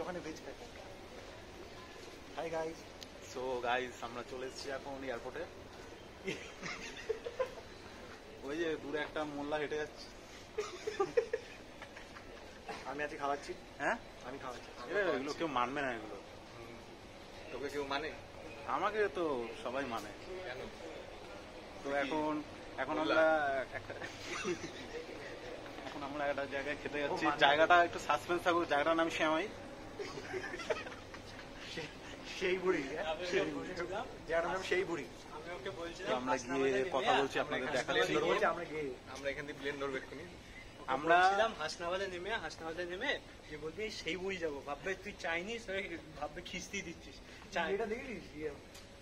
ওখানে ভেজ খাই। Hi guys. So guys আমরা চলে এসেছি এখন এয়ারপোর্টে। ওই যে দূরে একটা মোল্লা হেঁটে যাচ্ছে। আমি আজকে খাওয়াচ্ছি। হ্যাঁ আমি খাওয়াচ্ছি। এগুলো কেউ মানবে না এগুলো। তোকে কেউ মানে? আমাকে তো সবাই মানে। কেন? তো এখন আমরা একটা জায়গায় খেতে যাচ্ছি। জায়গাটা একটু সাসপেন্স থাকুক। জায়গাটার নাম শ্যামাই। সেই বুড়ি, জায়গাটার নাম সেই বুড়ি। আমরা গিয়ে কথা বলছি, আপনাদের দেখাচ্ছি। আমরা এখান থেকে প্লেন ধরবো এক্ষুনি। আমরা হাসনাবাদে নেমে যে বলবি সেই বুড়ি যাবো, ভাববে তুই চাইনিস, ভাববে খিস্তি দিচ্ছিস।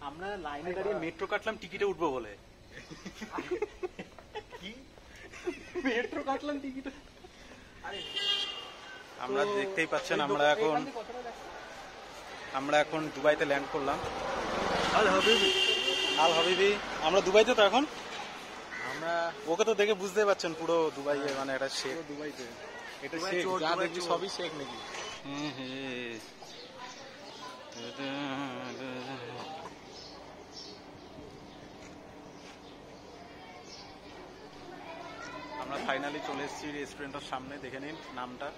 আমরা লাইনে দাঁড়িয়ে মেট্রো কাটলাম টিকিটে উঠবো বলে। কি মেট্রো কাটলাম টিকিটে? আমরা দেখতেই পাচ্ছেন আমরা এখন দুবাইতে ল্যান্ড করলাম। আল হাবিবি। আমরা দুবাইতে তো এখন। আমরা ওকে তো দেখে বুঝতে পারছেন পুরো দুবাই মানে এটা শেখ। দুবাইতে এটা শেখ, যা দেখছি সবই শেখ নাকি? আমরা ফাইনালি চলে এসেছি রেস্টুরেন্টের সামনে। দেখে নিন নামটা।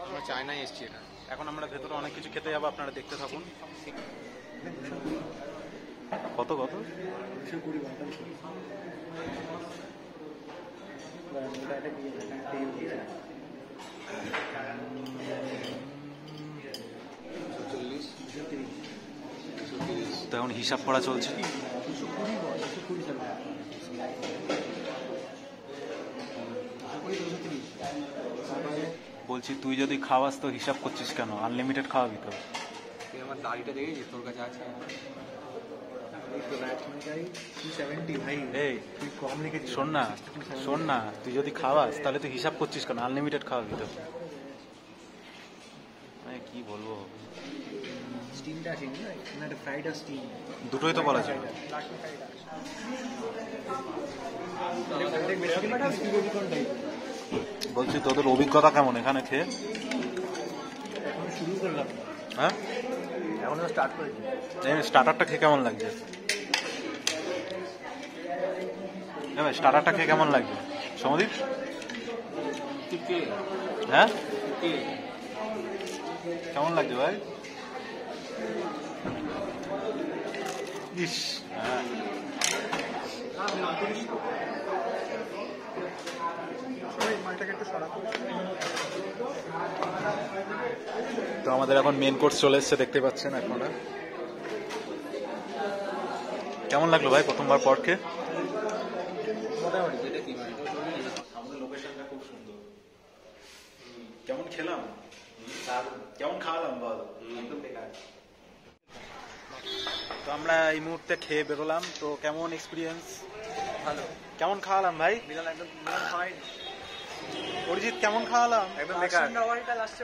আমরা চায়নায় এসছি। এটা এখন আমরা ভেতরে অনেক কিছু খেতে যাবো, আপনারা দেখতে থাকুন। কত কত তো এখন হিসাব করা চলছে। বলছি তুই যদি খাওয়াস তো হিসাব করছিস কেন? আনলিমিটেড খাওয়াবি তো। তুই আমার দাড়িটা দেখেছিস? তোর কাছে আছে? শোন না, তুই যদি খাওয়াস তাহলে তুই হিসাব করছিস কেন? আনলিমিটেড খাওয়াবি তো। কি বলবো, দুটোই তো বলা যায়। বলছি তোদের অভিজ্ঞতা কেমন এখানে খেয়ে? হ্যাঁ স্টার্টারটা খেয়ে কেমন লাগছে? স্টার্টারটা খেয়ে কেমন লাগছে সমদীপ? হ্যাঁ কেমন লাগছে ভাই? ইস হ্যাঁ। তো আমাদের এখন মেন কোর্স চলে এসছে, দেখতে পাচ্ছেন আপনারা। কেমন লাগলো ভাই প্রথমবার পর খেয়ে? লোকেশনটা খুব সুন্দর। কেমন খেলাম? কেমন খাওয়ালাম বল? তো আমরা এই মুহূর্তে খেয়ে বেরোলাম। তো কেমন এক্সপিরিয়েন্স? ভালো। কেমন খাওয়ালাম ভাই? অরিজিৎ কেমন খাওয়ালাম? একদম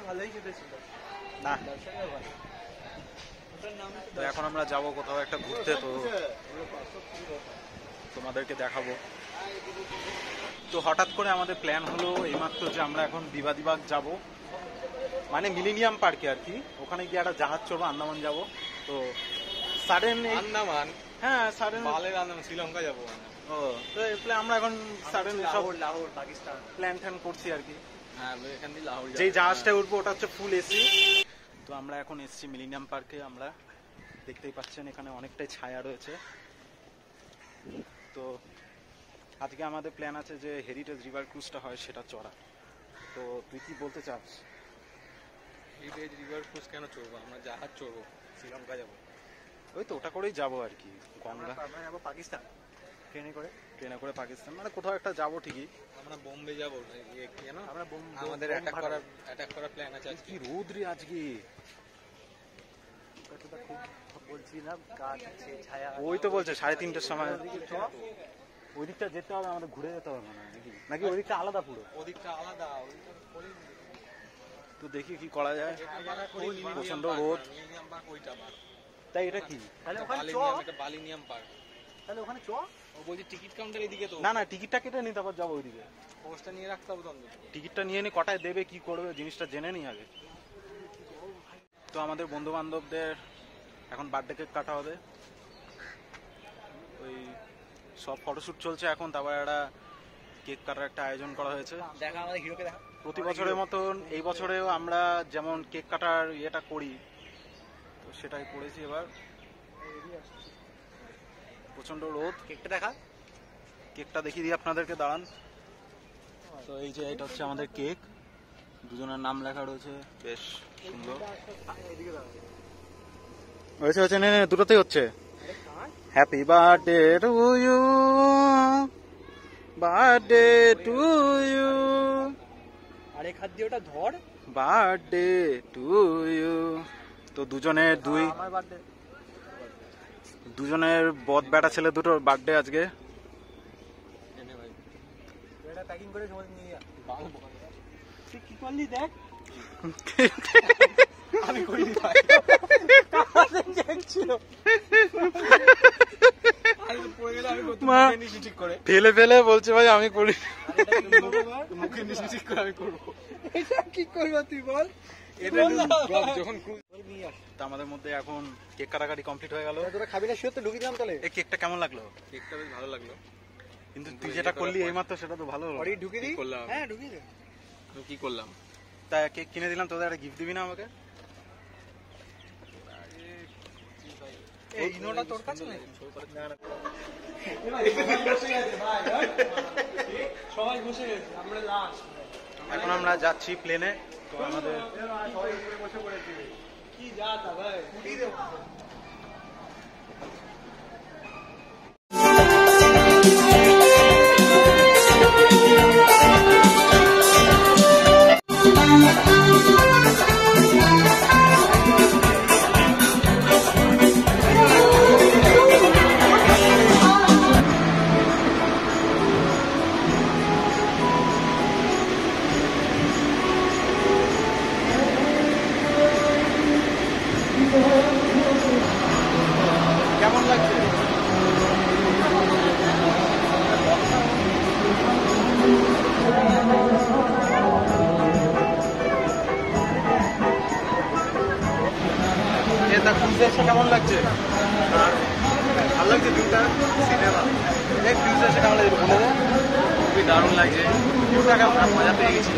ভালোই খেতেছিল না। তো এখন আমরা যাবো কোথাও একটা ঘুরতে, তো তোমাদেরকে দেখাবো। তো হঠাৎ করে আমাদের প্ল্যান হলো এইমাত্র যে আমরা এখন বিবাদীবাগ যাব, মানে মিলেনিয়াম পার্কে আর কি। ওখানে গিয়ে একটা জাহাজ চড়বো, আন্দামান যাব। তো সাডেন আন্দামান? হ্যাঁ সাডেন আন্দামান, শ্রীলঙ্কা যাবো। ও তো আমরা এখন sudden Lahore Pakistan plan tan করছি আর কি। যেই জাহাজটায় উঠবো ওটা হচ্ছে ফুল এসি। তো আমরা এখন এসছি মিলেনিয়াম পার্কে। আমরা দেখতেই পাচ্ছেন এখানে অনেকটাই ছায়া রয়েছে। তো আজকে আমাদের প্ল্যান আছে যে হেরিটেজ রিভার ক্রুজটা হয় সেটা চড়া। তো তুই কি বলতে চাস? হেরিটেজ রিভার ক্রুজ কেন চড়বো? আমরা জাহাজ চড়বো, শ্রীলঙ্কা যাবো। ওই তো ওটা করেই যাবো আর কি। গঙ্গা যাবো পাকিস্তান, ট্রেনে করে পাকিস্তান, মানে কোথাও একটা যাবো ঠিকই। আমরা বোম্বে যাবো। আমরা আমাদের অ্যাটাক করার প্ল্যান আছে। কি রোদ রে আজকে। বলছি না গাছ আছে, ছায়া। ওই তো বলছে 3:30টার সময় ওই দিকটা যেতে হবে, আমাদের ঘুরে যেতে হবে নাকি ওই দিকটা আলাদা? পুরো ওদিকটা আলাদা। তো দেখি কি করা যায়। প্রচন্ড রোদ। মিলেনিয়াম পার্ক ওইটা। তাই এটা কি? তাহলে ওখানে বালিনিয়াম পার্ক। তাহলে ওখানে চ। ও বলছি টিকিট কাউন্টার এদিকে তো। না না, টিকিটটা কেটে নি, তারপর যাবো ওইদিকে। কাগজটা নিয়ে রাখতে হবে তো অন্তত। টিকিটটা নিয়ে নি, কটায় দেবে কি করবে জিনিসটা জেনে নি আগে। তো আমাদের বন্ধু বান্ধবদের এখন বার্থডে কেক কাটা হবে, ওই সব ফটোশুট চলছে এখন, তারপর একটা কেক কাটার একটা আয়োজন করা হয়েছে। দেখা আমাদের হিরোকে দেখা। প্রতি বছরের মতন এই বছরেও আমরা যেমন কেক কাটার ইয়েটা করি, তো সেটাই করেছি এবার। প্রচন্ড রোদ। কেকটা দেখা। কেকটা দেখিয়ে দিই আপনাদেরকে, দাঁড়ান। তো এই যে এটা হচ্ছে আমাদের কেক, দুজনের নাম লেখা রয়েছে, বেশ সুন্দর হয়েছে। হচ্ছে নে, দুটোতেই হচ্ছে। Happy birthday to you, birthday to you, আরে খাদ্য ওটা ধর। Birthday to you. তো দুজনের দুজনের বদ বেটা ছেলে দুটোর বার্থডে আজকে। এটা প্যাকিং করে জমা নিয়ে যা। তুই কি করলি দেখ। আমি করিনি ভাই। মা ফেলে ফেলে বলছে ভাই আমি করি। মুখে নিচে ঠিক করে আমি করবো। এটা কি করবো তুই বল। যখন তো আমাদের মধ্যে এখন কেক কাটাকাটি কমপ্লিট হয়ে গেল। তোরা খাবি না, শুয়ে তো ঢুকে দিলাম তাহলে। এই কেকটা কেমন লাগলো? কেকটা বেশ ভালো লাগলো, কিন্তু তুই যেটা করলি এইমাত্র সেটা তো ভালো হলো। অরে ঢুকে দি। কি করলাম? হ্যাঁ ঢুকে দে। আমি কি করলাম? তা কেক কিনে দিলাম, তোদের একটা গিফট দিবি না আমাকে? এই ইনোটা তোর কাছে নেই? না না, সবাই বসে গেছে, আমরা লাস্ট। এখন আমরা যাচ্ছি প্লেনে। তো আমাদের সবাই উপরে বসে পড়েছি। কি যাতা ভাই, কুড়ি দে। কেমন লাগছে? এটা খুঁজতে এসে কেমন লাগছে? ভালো লাগছে ভিউটা, সিনেমা দেখ ভিউটা এসে কেমন লাগছে বলে দে। খুবই দারুণ লাগছে, ভিউটা কেমন? মজা পেয়ে গেছি।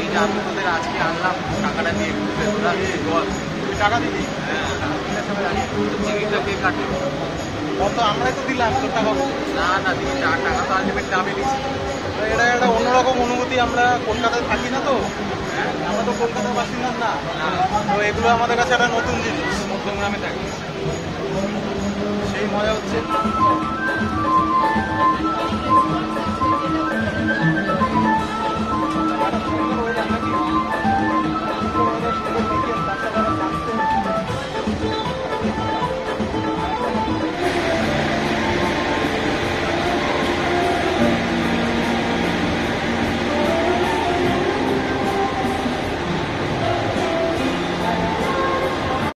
এই যে আমি তোদের আজকে আনলাম টাকাটা দিয়ে ঘুরতে, তোরা বল তুই টাকা দিবি? টিকিটটা কে কাটলো? কত? আমরাই তো দিলাম, তোর টাকা কত? না না, টাকা তো আলটিমেটলি আমি দিচ্ছি। এটা একটা অন্যরকম অনুভূতি। আমরা কলকাতায় থাকি না, তো আমরা তো কলকাতার বাসিন্দা না, তো এগুলো আমাদের কাছে একটা নতুন জিনিস। মধ্যমগ্রামে থাকি। সেই মজা হচ্ছে।